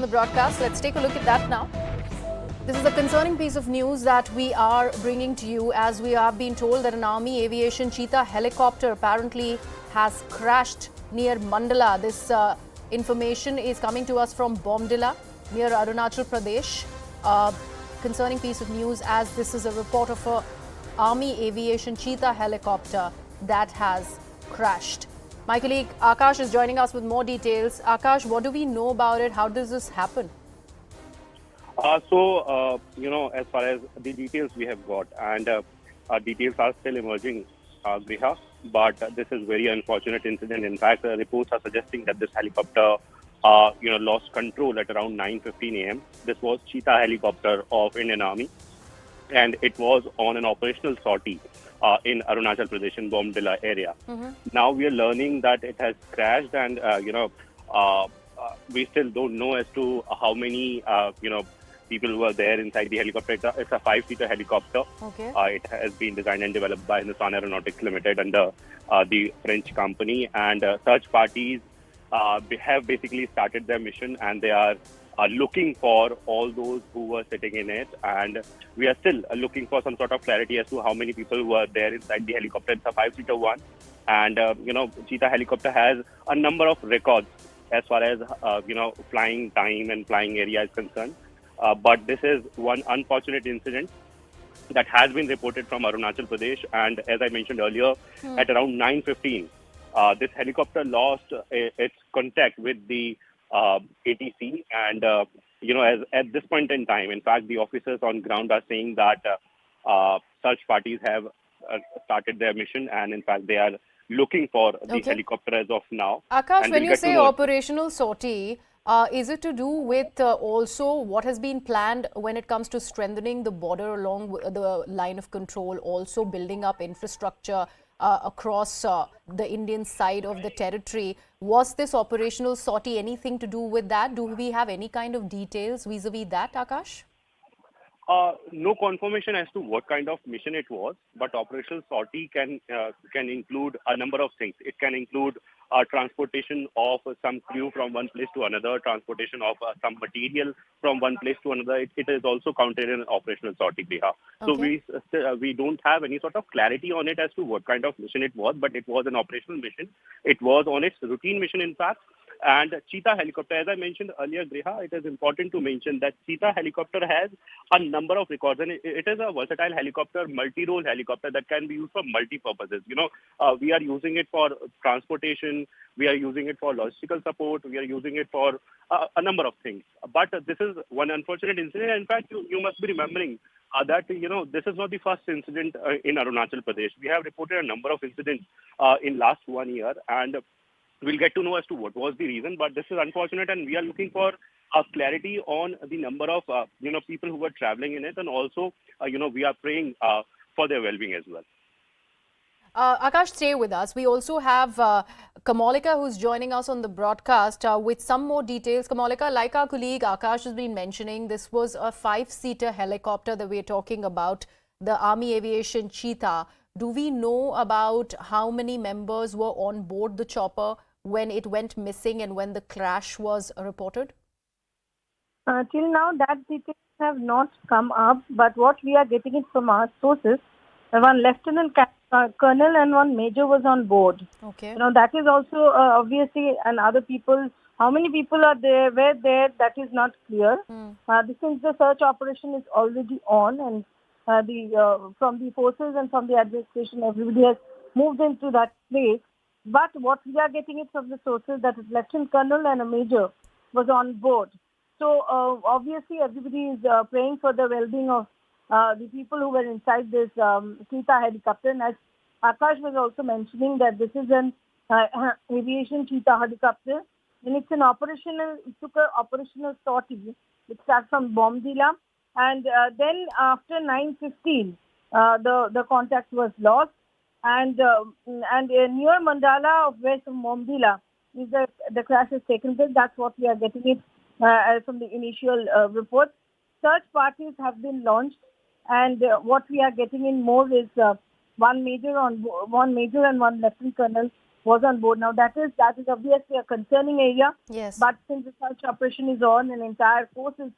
broadcast. Let's take a look at that now. This is a concerning piece of news that we are bringing to you as we are being told that an Army Aviation Cheetah helicopter apparently has crashed near Mandala. This information is coming to us from Bomdila near Arunachal Pradesh. Concerning piece of news as this is a report of a Army Aviation Cheetah helicopter that has crashed. My colleague Akash is joining us with more details. Akash, what do we know about it? How does this happen? As far as the details we have got, and details are still emerging, Griha, but this is very unfortunate incident. In fact, reports are suggesting that this helicopter, lost control at around 9:15 a.m. This was Cheetah helicopter of Indian Army, and it was on an operational sortie in Arunachal Pradesh in Bomdila area. Now we are learning that it has crashed, and we still don't know as to how many people were there inside the helicopter. It's a 5-seater helicopter. Okay. It has been designed and developed by Hindustan Aeronautics Limited under the French company, and search parties have basically started their mission, and they are looking for all those who were sitting in it, and we are still looking for some sort of clarity as to how many people were there inside the helicopter. It's a 5-seater one, and Cheetah helicopter has a number of records as far as flying time and flying area is concerned. But this is one unfortunate incident that has been reported from Arunachal Pradesh, and as I mentioned earlier, at around 9:15, this helicopter lost its contact with the ATC, and as at this point in time, in fact, the officers on ground are saying that search parties have started their mission, and in fact, they are looking for the helicopter as of now. Akash, when you say operational sortie, is it to do with also what has been planned when it comes to strengthening the border along the line of control, also building up infrastructure across the Indian side of the territory? Was this operational sortie anything to do with that? Do we have any kind of details vis-a-vis that, Akash? No confirmation as to what kind of mission it was, but operational sortie can include a number of things. It can include transportation of some crew from one place to another, transportation of some material from one place to another. It is also counted in an operational sortie, Priya. Okay. So we don't have any sort of clarity on it as to what kind of mission it was, but it was an operational mission. It was on its routine mission, in fact. And Cheetah helicopter, as I mentioned earlier, Griha, it is important to mention that Cheetah helicopter has a number of records, and it is a versatile helicopter, multi-role helicopter that can be used for multi-purposes. We are using it for transportation, we are using it for logistical support, we are using it for a number of things. But this is one unfortunate incident. In fact, you must be remembering that, this is not the first incident in Arunachal Pradesh. We have reported a number of incidents in last 1 year, and we'll get to know as to what was the reason, but this is unfortunate, and we are looking for clarity on the number of people who were traveling in it, and also we are praying for their well-being as well. Akash, stay with us. We also have Kamalika, who's joining us on the broadcast with some more details. Kamalika, like our colleague Akash has been mentioning, this was a 5-seater helicopter that we're talking about, the Army Aviation Cheetah. Do we know about how many members were on board the chopper when it went missing and when the crash was reported? Till now, that details have not come up, but what we are getting it from our sources, one lieutenant colonel and one major was on board. Okay. That is also obviously, and other people, how many people are there, were there, that is not clear. Since the search operation is already on, and from the forces and from the administration, everybody has moved into that place. But what we are getting it from the sources that a lieutenant colonel and a major was on board. So obviously everybody is praying for the well-being of the people who were inside this Cheetah helicopter. And as Akash was also mentioning, that this is an aviation Cheetah helicopter, and it took an operational sortie. It starts from Bomdila, and then after 9:15, the contact was lost. And near Mandala of west of Bomdila is the crash has taken place. That's what we are getting it from the initial reports. Search parties have been launched, and what we are getting in more is one major and one lieutenant colonel was on board. Now that is obviously a concerning area. Yes. But since the search operation is on and entire forces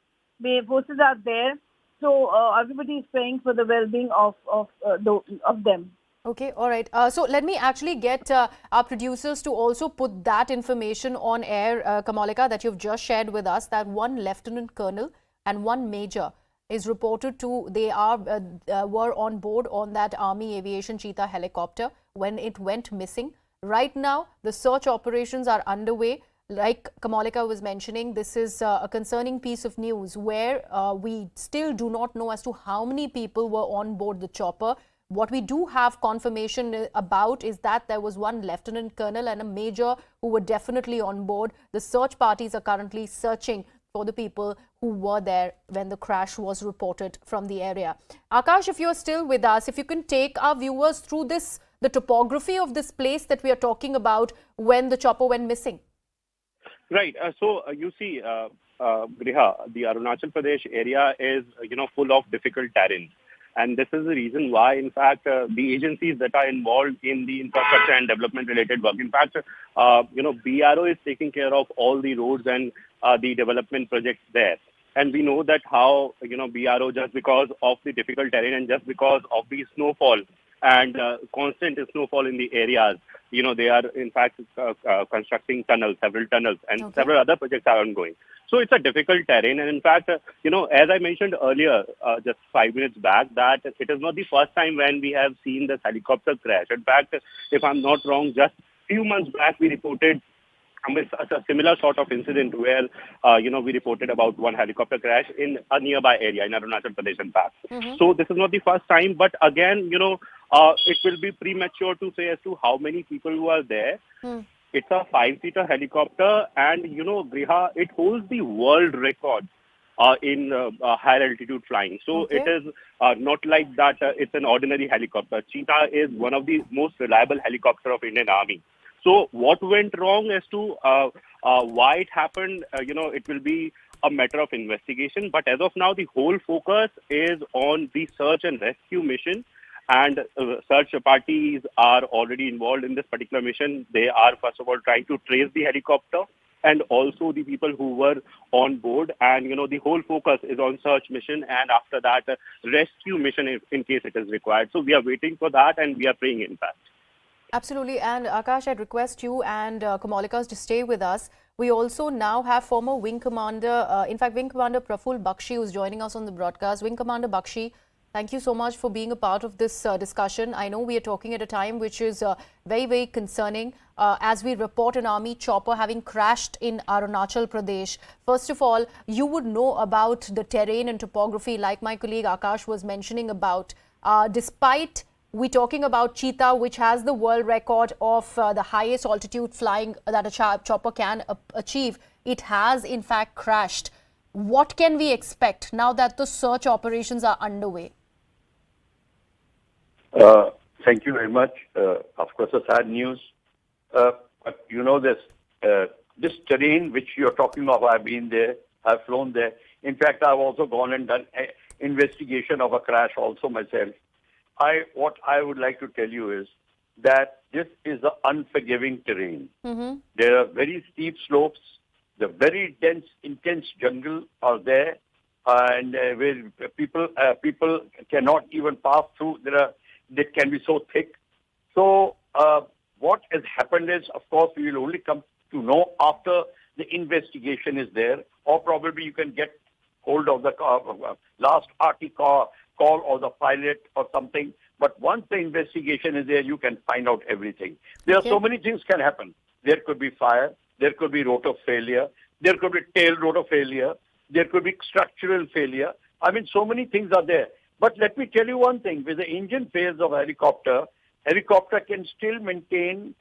are there, so everybody is praying for the well-being of them. Okay, all right. So let me actually get our producers to also put that information on air, Kamalika, that you've just shared with us, that one lieutenant colonel and one major is reported to, they were on board on that Army Aviation Cheetah helicopter when it went missing. Right now, the search operations are underway. Like Kamalika was mentioning, this is a concerning piece of news where we still do not know as to how many people were on board the chopper. What we do have confirmation about is that there was one lieutenant colonel and a major who were definitely on board. The search parties are currently searching for the people who were there when the crash was reported from the area. Akash, if you're still with us, if you can take our viewers through this, the topography of this place that we are talking about when the chopper went missing. Right. So you see, Griha, the Arunachal Pradesh area is, full of difficult terrain. And this is the reason why, in fact, the agencies that are involved in the infrastructure and development related work, in fact, BRO is taking care of all the roads and the development projects there. And we know that how, BRO, just because of the difficult terrain and just because of the snowfall and constant snowfall in the areas, they are, in fact, constructing several tunnels, and several other projects are ongoing. So it's a difficult terrain. And in fact, as I mentioned earlier, just 5 minutes back, that it is not the first time when we have seen this helicopter crash. In fact, if I'm not wrong, just few months back, we reported a similar sort of incident where, we reported about one helicopter crash in a nearby area in Arunachal Pradesh, in fact. So this is not the first time, but again, it will be premature to say as to how many people who are there. It's a 5-seater helicopter, and, Griha, it holds the world record in higher altitude flying. So it is not like that it's an ordinary helicopter. Cheetah is one of the most reliable helicopters of Indian Army. So what went wrong as to why it happened, it will be a matter of investigation. But as of now, the whole focus is on the search and rescue mission. And search parties are already involved in this particular mission. They are, first of all, trying to trace the helicopter and also the people who were on board. And, the whole focus is on search mission, and after that, rescue mission in case it is required. So we are waiting for that, and we are praying, in fact. Absolutely. And Akash, I'd request you and Kamalikas to stay with us. We also now have former Wing Commander, Wing Commander Praful Bakshi, who's joining us on the broadcast. Wing Commander Bakshi, thank you so much for being a part of this discussion. I know we are talking at a time which is very, very concerning as we report an army chopper having crashed in Arunachal Pradesh. First of all, you would know about the terrain and topography like my colleague Akash was mentioning about. Despite we're talking about Cheetah, which has the world record of the highest altitude flying that a chopper can achieve, it has in fact crashed. What can we expect now that the search operations are underway? Thank you very much. Of course, a sad news. But this terrain which you're talking of, I've been there, I've flown there. In fact, I've also gone and done an investigation of a crash also myself. What I would like to tell you is that this is an unforgiving terrain. There are very steep slopes. The very intense jungle are there, and where people cannot even pass through. They can be so thick. So what has happened is, of course, we will only come to know after the investigation is there, or probably you can get hold of the last RT call or the pilot or something. But once the investigation is there, you can find out everything. There are so many things can happen. There could be fire. There could be rotor failure. There could be tail rotor failure. There could be structural failure. I mean, so many things are there. But let me tell you one thing. With the engine fails of helicopter can still maintain,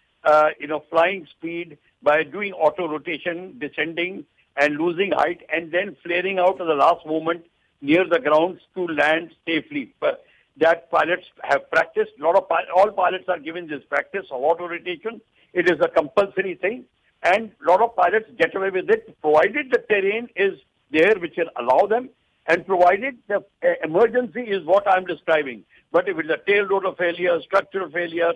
flying speed by doing auto rotation, descending and losing height, and then flaring out at the last moment near the ground to land safely. But that pilots have practiced. All pilots are given this practice of auto rotation. It is a compulsory thing. And a lot of pilots get away with it, provided the terrain is there which will allow them, and provided the emergency is what I'm describing. But if it's a tail rotor failure, structural failure,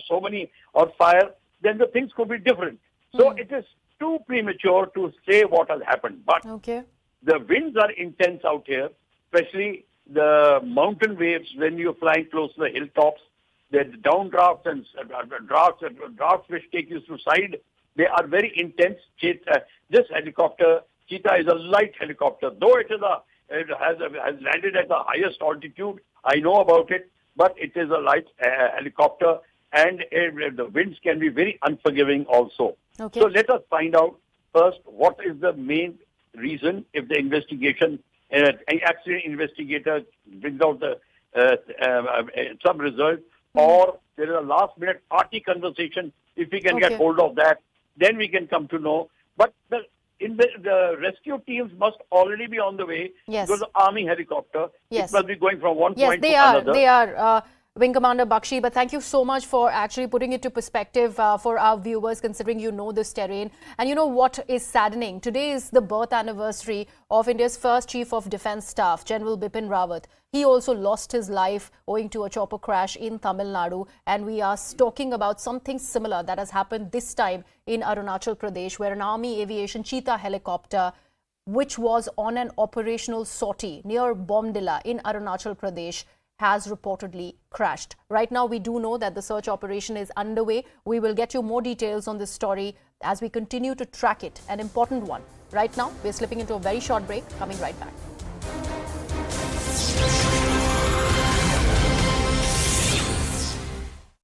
or fire, then the things could be different. So it is too premature to say what has happened. But Okay. the winds are intense out here, especially the mountain waves when you're flying close to the hilltops. The downdrafts and drafts which take you to side, they are very intense. This helicopter, Cheetah, is a light helicopter. Though it has landed at the highest altitude, I know about it, but it is a light helicopter, and the winds can be very unforgiving also. Okay. So let us find out first what is the main reason. If the investigation, an accident investigator brings out some result, or there is a last-minute party conversation. If we can get Okay. hold of that, then we can come to know. But the rescue teams must already be on the way. Yes. Because the Army helicopter, Yes. it must be going from one Yes, point they to are. another. They are. Wing Commander Bakshi, but thank you so much for actually putting it to perspective for our viewers, considering you know this terrain. And you know what is saddening? Today is the birth anniversary of India's first Chief of Defence Staff, General Bipin Rawat. He also lost his life owing to a chopper crash in Tamil Nadu. And we are talking about something similar that has happened this time in Arunachal Pradesh, where an Army Aviation Cheetah helicopter, which was on an operational sortie near Bomdila in Arunachal Pradesh, has reportedly crashed. Right now, we do know that the search operation is underway. We will get you more details on this story as we continue to track it, an important one. Right now, we're slipping into a very short break, coming right back.